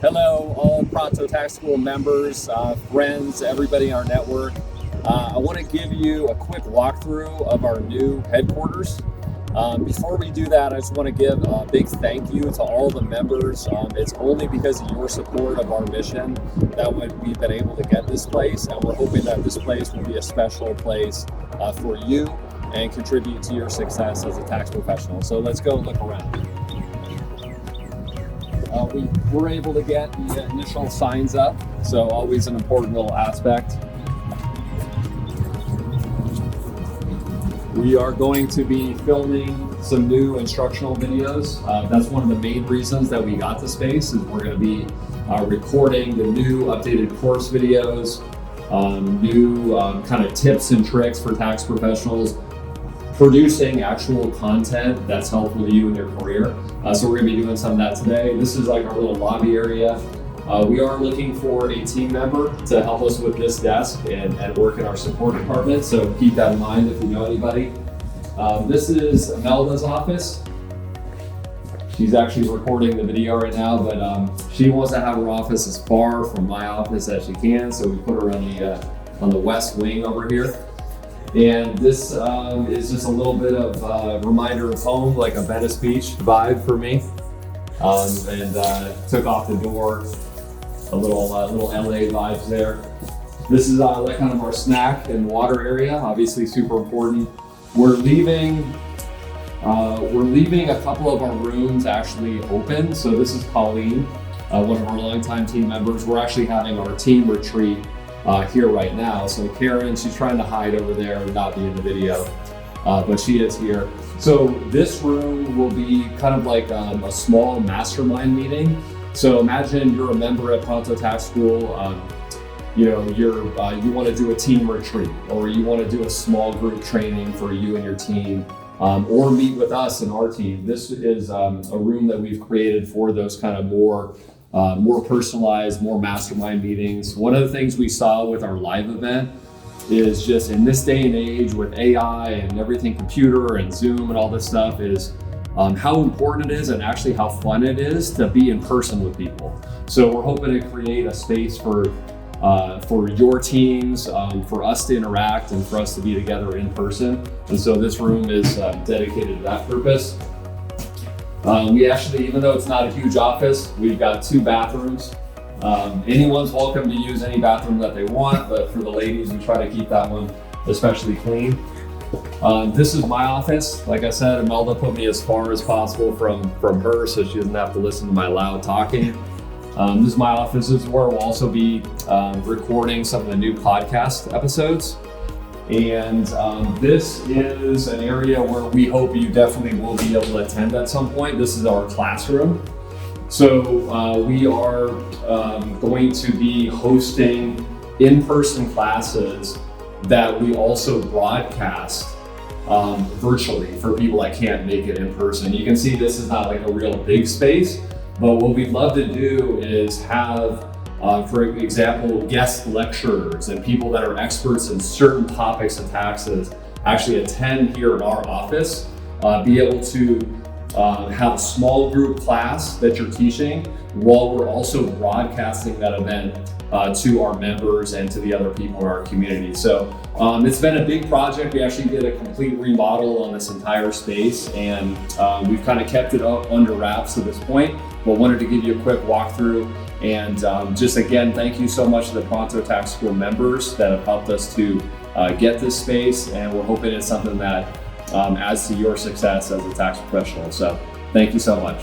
Hello, all Pronto Tax School members, friends, everybody in our network. I want to give you a quick walkthrough of our new headquarters. Before we do that, I just want to give a big thank you to all the members. It's only because of your support of our mission that we've been able to get this place, and we're hoping that this place will be a special place for you and contribute to your success as a tax professional. So let's go look around. We were able to get the initial signs up, so always an important little aspect. We are going to be filming some new instructional videos. That's one of the main reasons that we got the space, is we're going to be recording the new updated course videos, new kind of tips and tricks for tax professionals, producing actual content that's helpful to you in your career. So we're gonna be doing some of that today. This is like our little lobby area. We are looking for a team member to help us with this desk and work in our support department. So keep that in mind if you know anybody. This is Imelda's office. She's actually recording the video right now, but she wants to have her office as far from my office as she can. So we put her on the west wing over here. And this is just a little bit of a reminder of home, like a Venice Beach vibe for me. Took off the door, a little LA vibes there. This is like kind of our snack and water area, obviously super important. We're leaving a couple of our rooms actually open. So this is Colleen, one of our longtime team members. We're actually having our team retreat here right now. So Karen, she's trying to hide over there and not be in the video, but she is here. So this room will be kind of like a small mastermind meeting. So imagine you're a member at Pronto Tax School. You want to do a team retreat, or you want to do a small group training for you and your team, or meet with us and our team. This is a room that we've created for those kind of more personalized, more mastermind meetings. One of the things we saw with our live event is just in this day and age with AI and everything computer and Zoom and all this stuff is how important it is and actually how fun it is to be in person with people. So we're hoping to create a space for your teams, for us to interact and for us to be together in person. And so this room is dedicated to that purpose. We actually, even though it's not a huge office, we've got 2 bathrooms. Anyone's welcome to use any bathroom that they want, but for the ladies, we try to keep that one especially clean. This is my office. Like I said, Imelda put me as far as possible from her so she doesn't have to listen to my loud talking. This is my office. This is where we'll also be recording some of the new podcast episodes. And this is an area where we hope you definitely will be able to attend at some point. This is our classroom. So we are going to be hosting in-person classes that we also broadcast virtually for people that can't make it in person. You can see this is not like a real big space, but what we'd love to do is have for example, guest lecturers and people that are experts in certain topics of taxes actually attend here in our office, be able to have a small group class that you're teaching while we're also broadcasting that event to our members and to the other people in our community. So it's been a big project. We actually did a complete remodel on this entire space, and we've kind of kept it up under wraps to this point, but wanted to give you a quick walkthrough. And just again, thank you so much to the Pronto Tax School members that have helped us to get this space, and we're hoping it's something that adds to your success as a tax professional. So thank you so much.